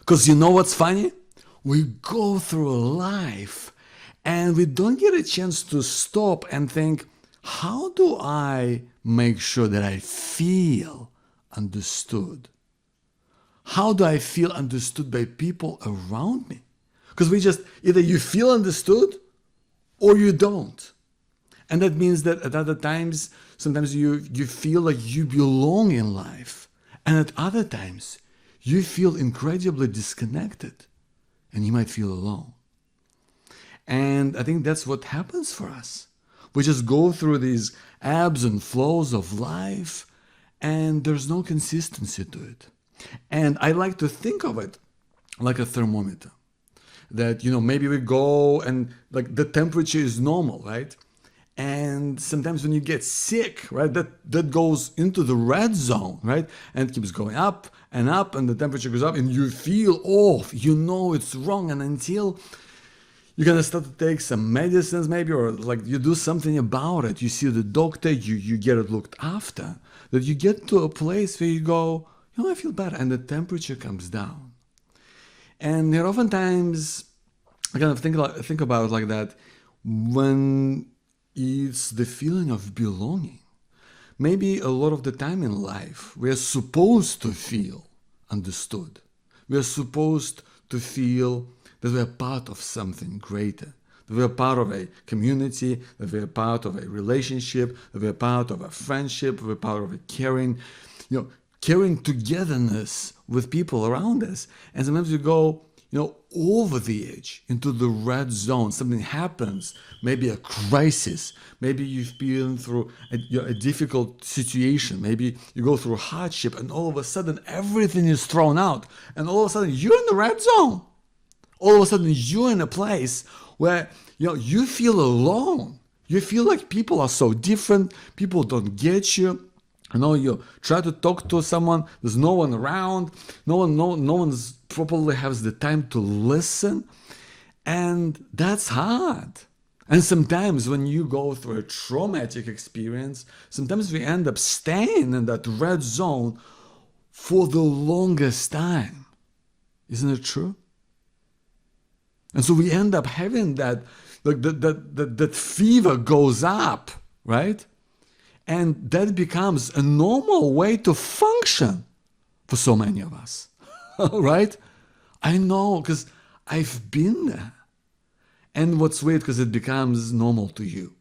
Because you know what's funny? We go through life and we don't get a chance to stop and think, how do I make sure that I feel understood? How do I feel understood by people around me? Because we just, either you feel understood or you don't. And that means that at other times, sometimes you feel like you belong in life. And at other times, you feel incredibly disconnected and you might feel alone. And I think that's what happens for us. We just go through these ebbs and flows of life and there's no consistency to it. And I like to think of it like a thermometer. That, maybe we go and like the temperature is normal, right? And sometimes when you get sick, right, that goes into the red zone, right? And it keeps going up and the temperature goes up and you feel off, it's wrong. And until you're gonna start to take some medicines maybe, or like you do something about it, you see the doctor, you get it looked after, that you get to a place where you go, I feel better, and the temperature comes down. And oftentimes, I kind of think about it like that when it's the feeling of belonging. Maybe a lot of the time in life, we are supposed to feel understood. We are supposed to feel that we are part of something greater, that we are part of a community, that we are part of a relationship, that we are part of a friendship, we're part of a caring togetherness with people around us. And sometimes we go, over the edge into the red zone. Something happens, maybe a crisis, maybe you've been through a difficult situation, maybe you go through hardship, and all of a sudden everything is thrown out, and all of a sudden you're in the red zone. All of a sudden you're in a place where you feel alone. You feel like people are so different, people don't get you. You try to talk to someone, there's no one around, no one's properly has the time to listen, and that's hard. And sometimes when you go through a traumatic experience, sometimes we end up staying in that red zone for the longest time. Isn't it true? And so we end up having that fever goes up, right? And that becomes a normal way to function for so many of us, right? I know, because I've been there. And what's weird, because it becomes normal to you.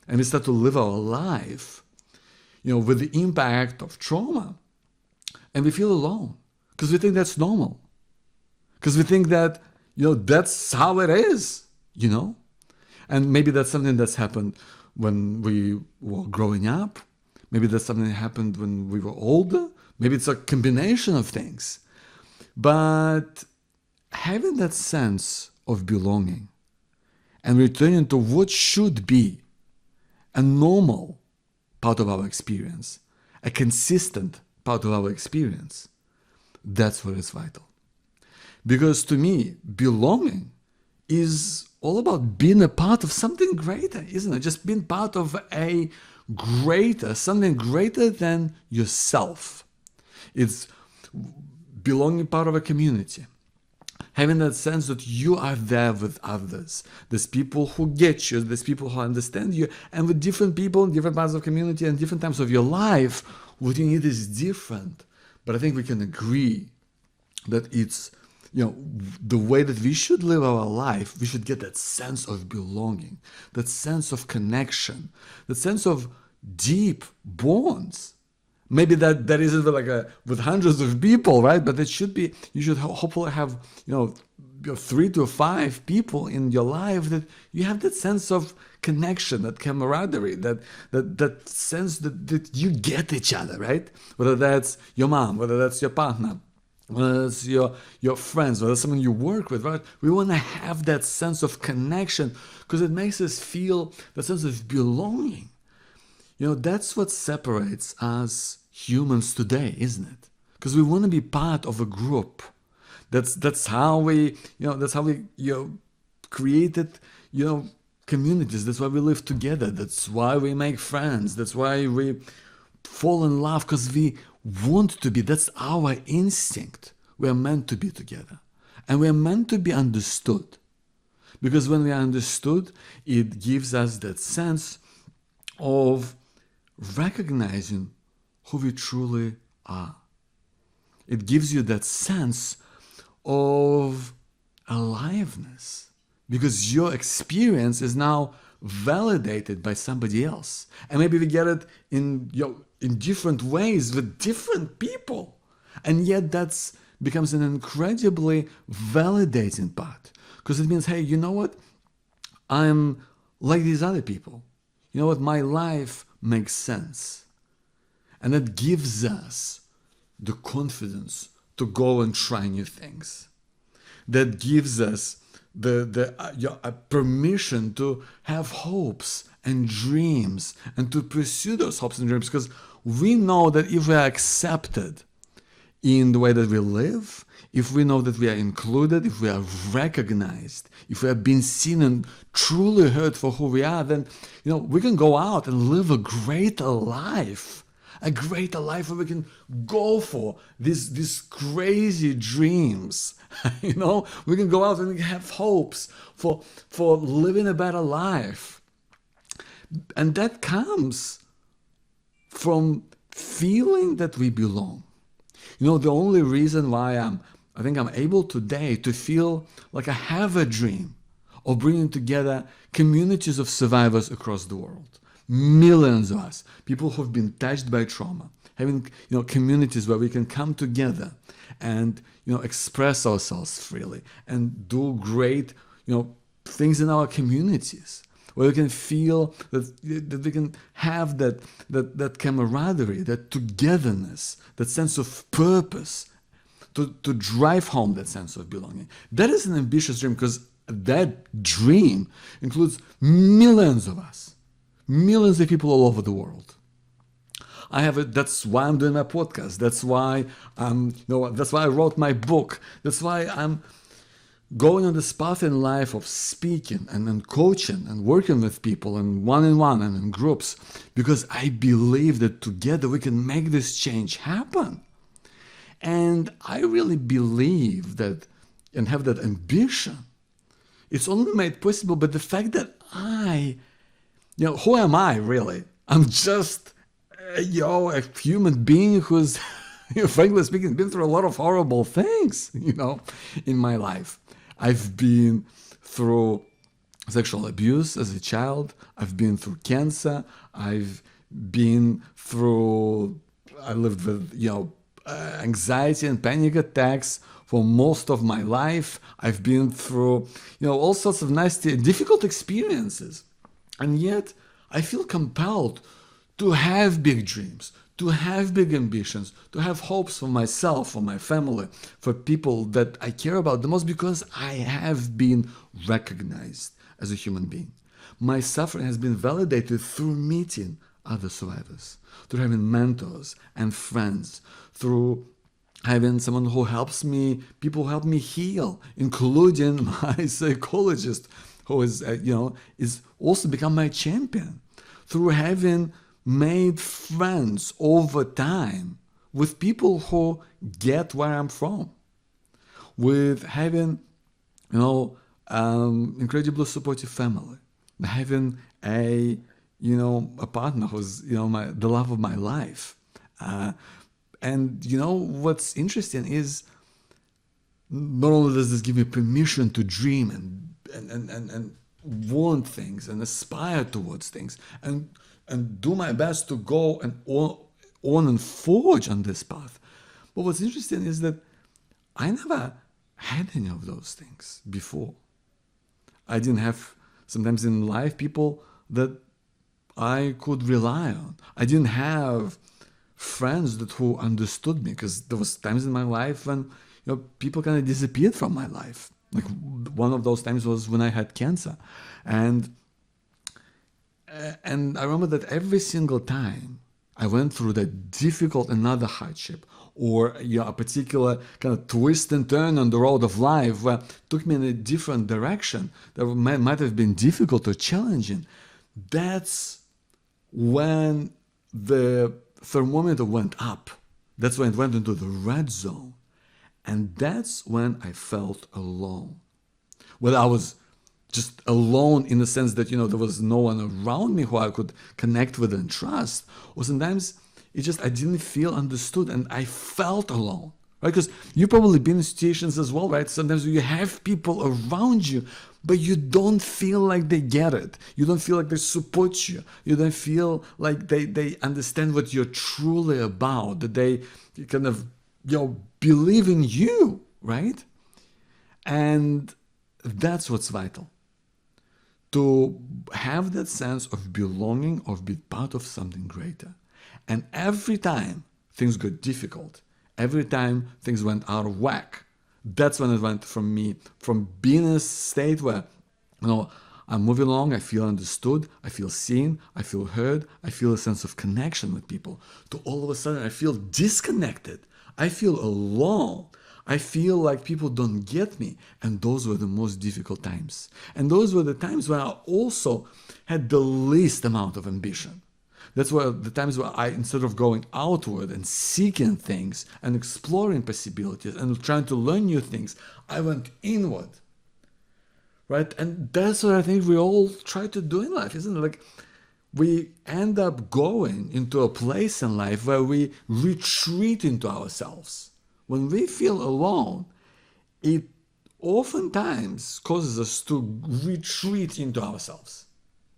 And we start to live our life, with the impact of trauma. And we feel alone, because we think that's normal. Because we think that, that's how it is, And maybe that's something that's happened when we were growing up. Maybe that's something that happened when we were older. Maybe it's a combination of things. But having that sense of belonging and returning to what should be a normal part of our experience, a consistent part of our experience, that's what is vital. Because to me, belonging is all about being a part of something greater, isn't it? Just being part of something greater than yourself. It's belonging part of a community. Having that sense that you are there with others. There's people who get you, there's people who understand you, and with different people in different parts of the community and different times of your life, what you need is different. But I think we can agree that it's the way that we should live our life, we should get that sense of belonging, that sense of connection, that sense of deep bonds. Maybe that isn't with hundreds of people, right? But it should be, you should hopefully have, 3 to 5 people in your life that you have that sense of connection, that camaraderie, that sense that you get each other, right? Whether that's your mom, whether that's your partner, whether it's your friends, whether it's someone you work with, right? We want to have that sense of connection because it makes us feel that sense of belonging. That's what separates us humans today, isn't it? Because we want to be part of a group. That's how we created communities. That's why we live together. That's why we make friends. That's why we fall in love, because we want to be. That's our instinct. we are meant to be together. And we are meant to be understood. Because when we are understood, it gives us that sense of recognizing who we truly are. It gives you that sense of aliveness, because your experience is now validated by somebody else. And maybe we get it in different ways with different people. And yet that becomes an incredibly validating part. Because it means, hey, you know what? I'm like these other people. You know what? My life makes sense. And that gives us the confidence to go and try new things. That gives us the permission to have hopes and dreams and to pursue those hopes and dreams, because we know that if we are accepted in the way that we live, if we know that we are included, if we are recognized, if we are being seen and truly heard for who we are, then we can go out and live a greater life. A greater life where we can go for these crazy dreams. We can go out and have hopes for living a better life. And that comes from feeling that we belong. The only reason why I think I'm able today to feel like I have a dream of bringing together communities of survivors across the world. Millions of us, people who've been touched by trauma, having communities where we can come together and express ourselves freely and do great things in our communities, where we can feel that we can have that camaraderie, that togetherness, that sense of purpose, to drive home that sense of belonging. That is an ambitious dream, because that dream includes millions of us. Millions of people all over the world. That's why I'm doing my podcast. That's why that's why I wrote my book. That's why I'm going on this path in life of speaking and coaching and working with people and one-on-one and in groups, because I believe that together we can make this change happen. And I really believe that and have that ambition. It's only made possible by the fact that who am I really? I'm just, a human being who's, frankly speaking, been through a lot of horrible things, in my life. I've been through sexual abuse as a child. I've been through cancer. I lived with, anxiety and panic attacks for most of my life. I've been through, all sorts of nasty, difficult experiences. And yet, I feel compelled to have big dreams, to have big ambitions, to have hopes for myself, for my family, for people that I care about the most, because I have been recognized as a human being. My suffering has been validated through meeting other survivors, through having mentors and friends, through having someone who helps me, people who help me heal, including my psychologist, who is also become my champion, through having made friends over time with people who get where I'm from, with having, incredibly supportive family, having a partner who's, the love of my life. And what's interesting is, not only does this give me permission to dream and want things and aspire towards things and do my best to go and on and forge on this path. But what's interesting is that I never had any of those things before. I didn't have, sometimes in life, people that I could rely on. I didn't have friends who understood me, because there was times in my life when people kind of disappeared from my life. Like one of those times was when I had cancer, and I remember that every single time I went through that difficult another hardship, or a particular kind of twist and turn on the road of life where it took me in a different direction that might have been difficult or challenging, that's when the thermometer went up. That's when it went into the red zone. And that's when I felt alone. Well, I was just alone in the sense that, there was no one around me who I could connect with and trust. Or sometimes I didn't feel understood and I felt alone, right? Because you've probably been in situations as well, right? Sometimes you have people around you, but you don't feel like they get it. You don't feel like they support you. You don't feel like they understand what you're truly about, that they kind of, believe in you, right? And that's what's vital. To have that sense of belonging, of being part of something greater. And every time things got difficult, every time things went out of whack, that's when it went from me, from being in a state where, I'm moving along, I feel understood, I feel seen, I feel heard, I feel a sense of connection with people, to all of a sudden I feel disconnected, I feel alone. I feel like people don't get me. And those were the most difficult times. And those were the times when I also had the least amount of ambition. That's where the times where I, instead of going outward and seeking things and exploring possibilities and trying to learn new things, I went inward. Right? And that's what I think we all try to do in life, isn't it? Like, we end up going into a place in life where we retreat into ourselves. When we feel alone, it oftentimes causes us to retreat into ourselves.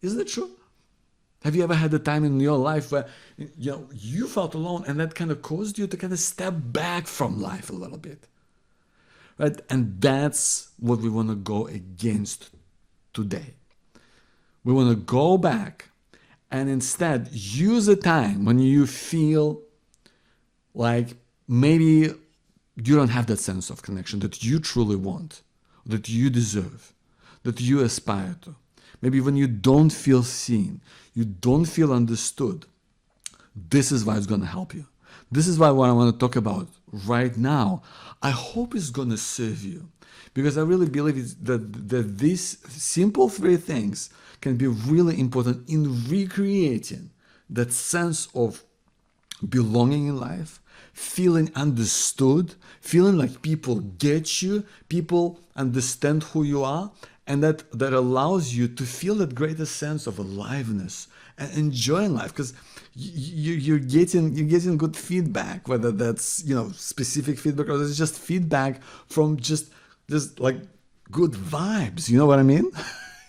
Isn't it true? Have you ever had a time in your life where you felt alone and that kind of caused you to kind of step back from life a little bit? Right? And that's what we want to go against today. We want to go back and instead use a time when you feel like maybe you don't have that sense of connection that you truly want, that you deserve, that you aspire to. Maybe when you don't feel seen, you don't feel understood. This is why it's going to help you. This is why what I want to talk about right now, I hope is going to serve you. Because I really believe that these simple 3 things can be really important in recreating that sense of belonging in life, feeling understood, feeling like people get you, people understand who you are, and that allows you to feel that greater sense of aliveness and enjoying life, because you're getting good feedback, whether that's specific feedback or it's just feedback from just like good vibes. You know what I mean?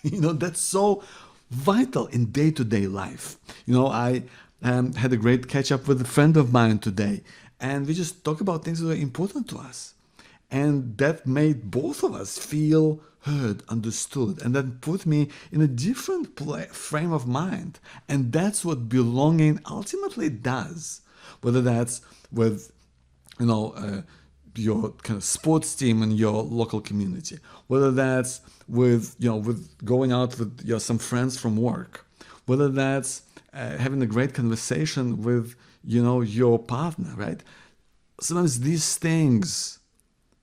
That's so vital in day-to-day life. I had a great catch up with a friend of mine today, and we just talk about things that are important to us. And that made both of us feel heard, understood, and that put me in a different frame of mind. And that's what belonging ultimately does. Whether that's with, your kind of sports team in your local community, whether that's with, with going out with some friends from work, whether that's having a great conversation with, your partner, right? Sometimes these things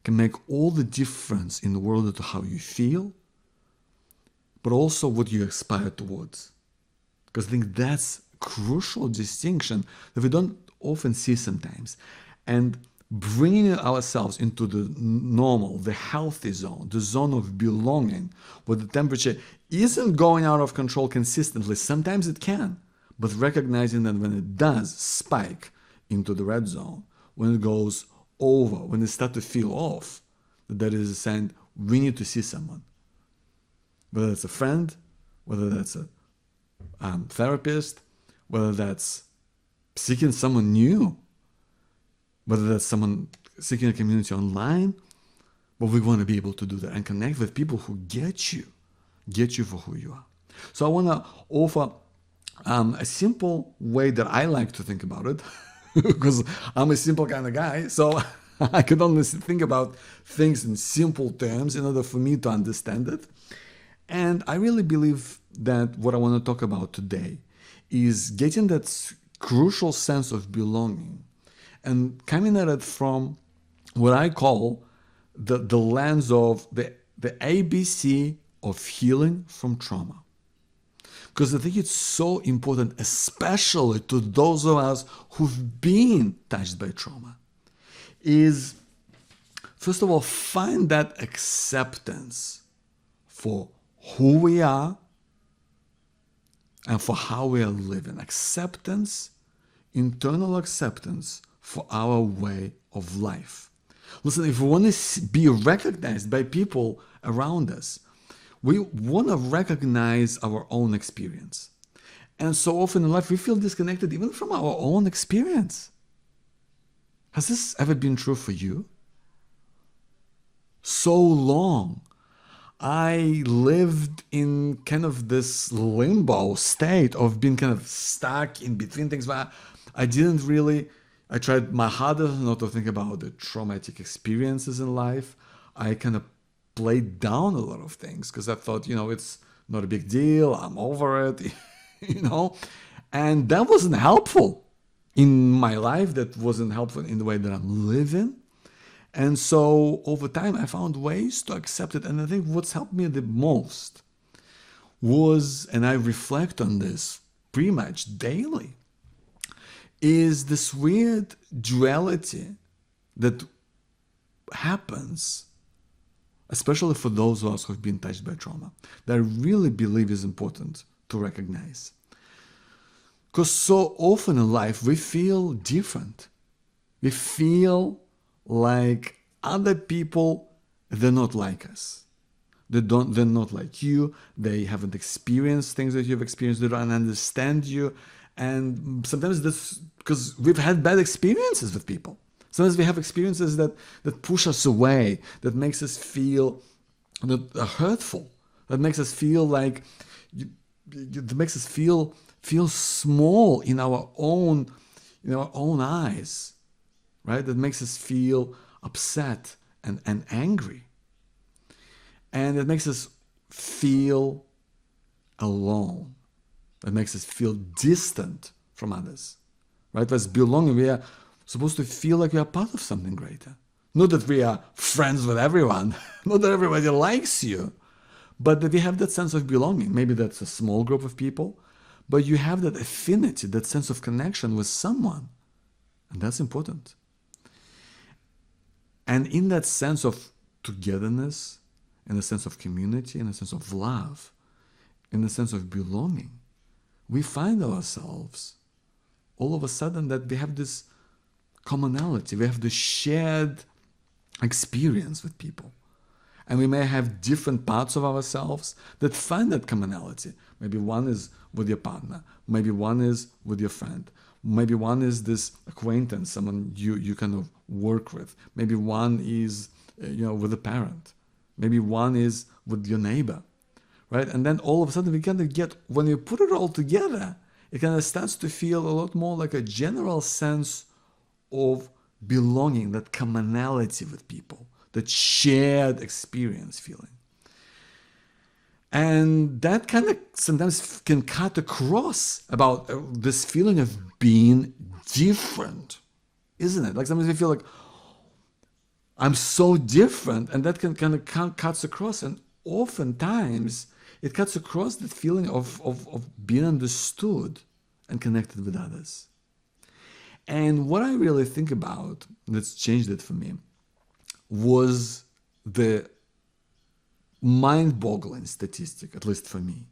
can make all the difference in the world to how you feel, but also what you aspire towards. Because I think that's a crucial distinction that we don't often see sometimes. And bringing ourselves into the normal, the healthy zone, the zone of belonging, where the temperature isn't going out of control consistently. Sometimes it can, but recognizing that when it does spike into the red zone, when it goes over, when it starts to feel off, that is a sign we need to see someone. Whether that's a friend, whether that's a therapist, whether that's seeking someone new, whether that's someone seeking a community online, but we want to be able to do that and connect with people who get you for who you are. So I want to offer a simple way that I like to think about it, because I'm a simple kind of guy. So I can only think about things in simple terms in order for me to understand it. And I really believe that what I want to talk about today is getting that crucial sense of belonging and coming at it from what I call the lens of the ABC of healing from trauma. Because I think it's so important, especially to those of us who've been touched by trauma, is First of all, find that acceptance for who we are and for how we are living. Acceptance, internal acceptance for our way of life. Listen, if we want to be recognized by people around us, we want to recognize our own experience. And so often in life, we feel disconnected even from our own experience. Has this ever been true for you? So long, I lived in kind of this limbo state of being kind of stuck in between things where I didn't really, I tried my hardest not to think about the traumatic experiences in life. I kind of played down a lot of things because I thought, it's not a big deal. I'm over it, and that wasn't helpful in my life. That wasn't helpful in the way that I'm living. And so over time, I found ways to accept it. And I think what's helped me the most was, and I reflect on this pretty much daily, is this weird duality that happens, especially for those of us who have been touched by trauma, that I really believe is important to recognize. Because so often in life, we feel different. We feel like other people, they're not like us. They're not like you. They haven't experienced things that you've experienced. They don't understand you. And sometimes that's because we've had bad experiences with people. Sometimes we have experiences that push us away, that makes us feel hurtful, that makes us feel like, that makes us feel small in our own eyes, right? That makes us feel upset and angry. And it makes us feel alone. It makes us feel distant from others, right? As belonging, we are supposed to feel like we are part of something greater. Not that we are friends with everyone, not that everybody likes you, but that we have that sense of belonging. Maybe that's a small group of people, but you have that affinity, that sense of connection with someone. And that's important. And in that sense of togetherness, in a sense of community, in a sense of love, in a sense of belonging, we find ourselves all of a sudden that we have this commonality, we have this shared experience with people. And we may have different parts of ourselves that find that commonality. Maybe one is with your partner, maybe one is with your friend, maybe one is this acquaintance, someone you kind of work with, maybe one is with a parent, maybe one is with your neighbor, right? And then all of a sudden we kind of get, when you put it all together, it kind of starts to feel a lot more like a general sense of belonging, that commonality with people, that shared experience feeling. And that kind of sometimes can cut across about this feeling of being different, isn't it? Like sometimes we feel like, I'm so different, and that can kind of cuts across, and oftentimes it cuts across that feeling of being understood and connected with others. And what I really think about that's changed it for me was the mind-boggling statistic, at least for me,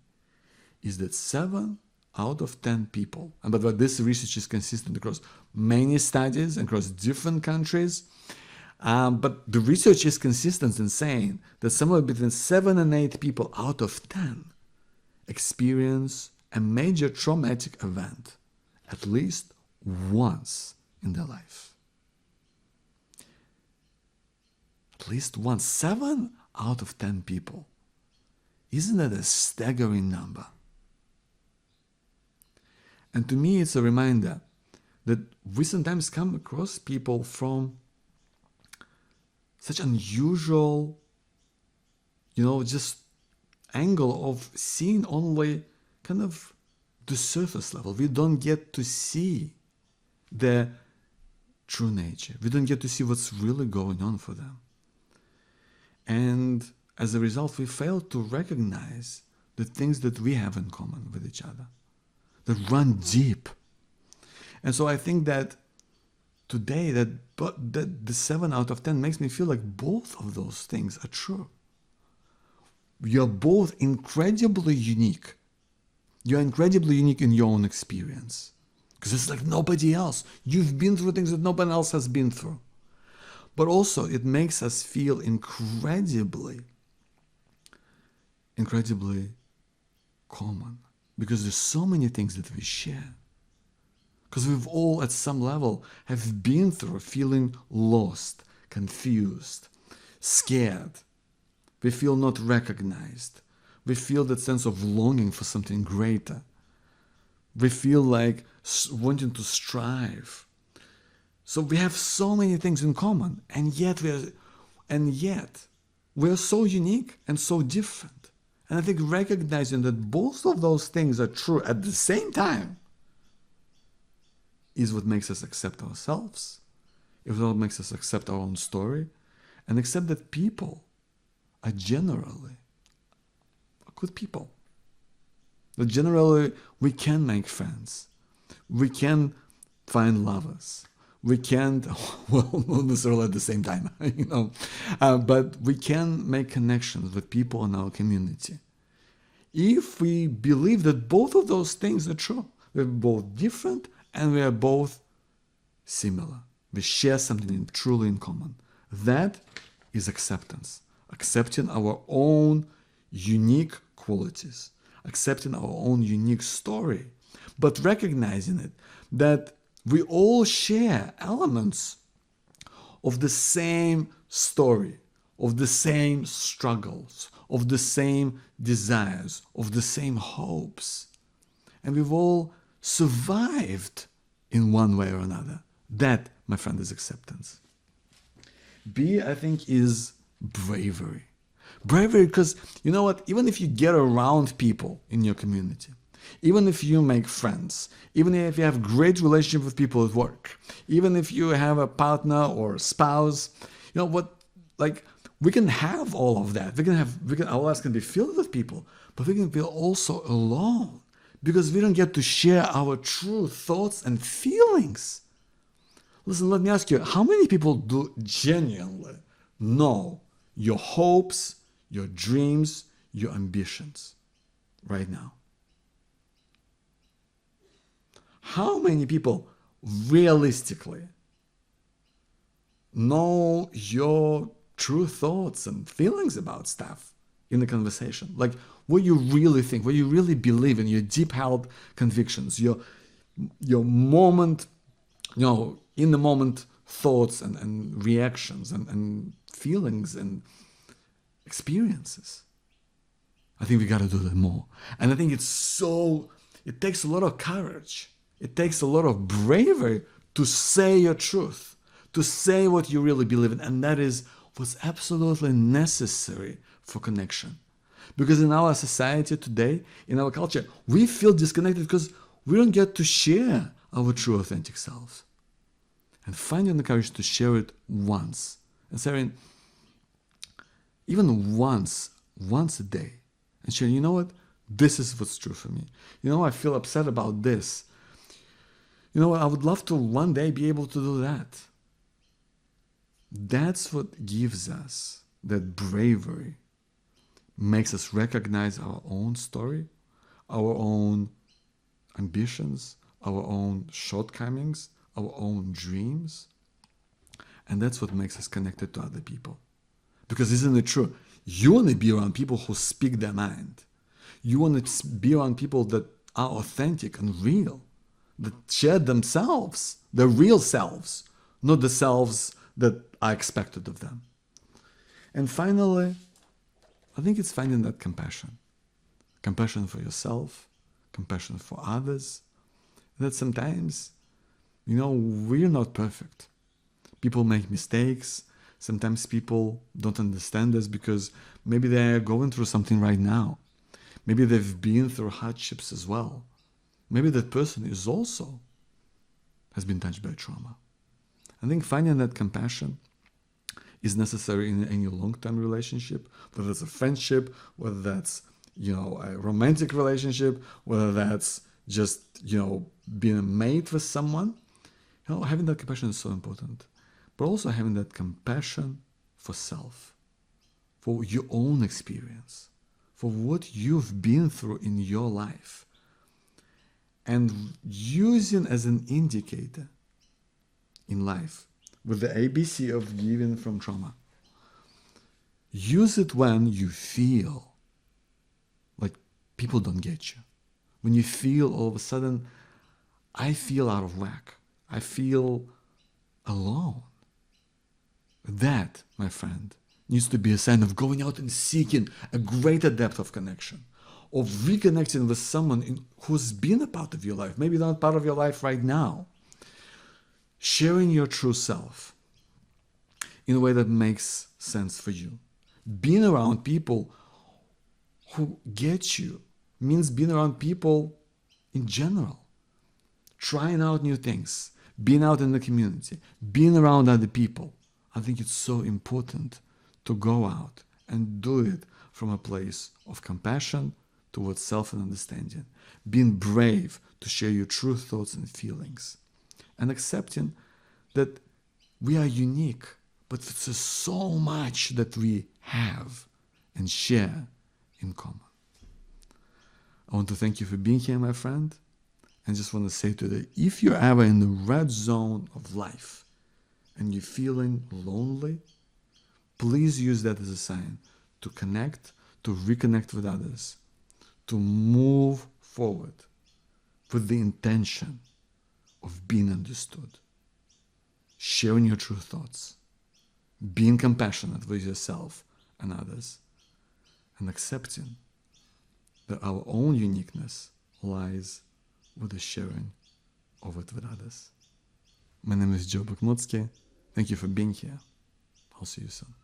is that 7 out of 10 people, and by the way, this research is consistent across many studies, across different countries, but the research is consistent in saying that somewhere between 7 and 8 people out of 10 experience a major traumatic event at least once in their life. At least once. 7 out of 10 people. Isn't that a staggering number? And to me, it's a reminder that we sometimes come across people from such unusual, just angle of seeing only kind of the surface level. We don't get to see their true nature. We don't get to see what's really going on for them. And as a result, we fail to recognize the things that we have in common with each other, that run deep. And so I think that today that the 7 out of 10 makes me feel like both of those things are true. You're both incredibly unique. You're incredibly unique in your own experience. Because it's like nobody else. You've been through things that nobody else has been through. But also it makes us feel incredibly common. Because there's so many things that we share. Because we've all at some level have been through feeling lost, confused, scared. We feel not recognized. We feel that sense of longing for something greater. We feel like wanting to strive. So we have so many things in common, and yet we're so unique and so different. And I think recognizing that both of those things are true at the same time is what makes us accept ourselves. It's what makes us accept our own story and accept that people are generally good people. That generally we can make friends. We can find lovers. We can't, well, not necessarily at the same time, but we can make connections with people in our community. If we believe that both of those things are true, we're both different and we are both similar. We share something truly in common. That is acceptance. Accepting our own unique qualities, accepting our own unique story, but recognizing it that we all share elements of the same story, of the same struggles, of the same desires, of the same hopes. And we've all survived in one way or another. That, my friend, is acceptance. B, I think, is bravery. Bravery because, you know what, even if you get around people in your community, even if you make friends, even if you have great relationship with people at work, even if you have a partner or spouse, you know what, like we can have all of that. Our lives can be filled with people, but we can feel also alone because we don't get to share our true thoughts and feelings. Listen, let me ask you, how many people do genuinely know your hopes, your dreams, your ambitions right now? How many people realistically know your true thoughts and feelings about stuff in the conversation? Like what you really think, what you really believe in, your deep held convictions, your moment, in the moment thoughts and reactions and feelings and experiences. I think we got to do that more. And I think it takes a lot of courage. It takes a lot of bravery to say your truth, to say what you really believe in. And that is what's absolutely necessary for connection. Because in our society today, in our culture, we feel disconnected because we don't get to share our true authentic selves. And finding the courage to share it once, and saying, even once a day, and sharing, you know what, this is what's true for me. I feel upset about this. You know what, I would love to one day be able to do that. That's what gives us that bravery, makes us recognize our own story, our own ambitions, our own shortcomings, our own dreams. And that's what makes us connected to other people. Because isn't it true? You want to be around people who speak their mind. You want to be around people that are authentic and real, that share themselves, their real selves, not the selves that are expected of them. And finally, I think it's finding that compassion. Compassion for yourself, compassion for others. That sometimes, we're not perfect. People make mistakes. Sometimes people don't understand us because maybe they're going through something right now. Maybe they've been through hardships as well. Maybe that person has been touched by trauma. I think finding that compassion is necessary in any long-term relationship, whether it's a friendship, whether that's, a romantic relationship, whether that's just, being a mate with someone. Having that compassion is so important, but also having that compassion for self, for your own experience, for what you've been through in your life, and using as an indicator in life with the ABC of giving from trauma. Use it when you feel like people don't get you. When you feel all of a sudden, I feel out of whack. I feel alone. That, my friend, needs to be a sign of going out and seeking a greater depth of connection, of reconnecting with someone who's been a part of your life, maybe not part of your life right now. Sharing your true self in a way that makes sense for you. Being around people who get you means being around people in general. Trying out new things, being out in the community, being around other people. I think it's so important to go out and do it from a place of compassion towards self and understanding. Being brave to share your true thoughts and feelings. And accepting that we are unique, but there's so much that we have and share in common. I want to thank you for being here, my friend. And just want to say today, if you're ever in the red zone of life and you're feeling lonely, please use that as a sign to connect, to reconnect with others, to move forward with the intention of being understood, sharing your true thoughts, being compassionate with yourself and others, and accepting that our own uniqueness lies with the sharing of it with others. My name is Bakhmoutski. Thank you for being here. I'll see you soon.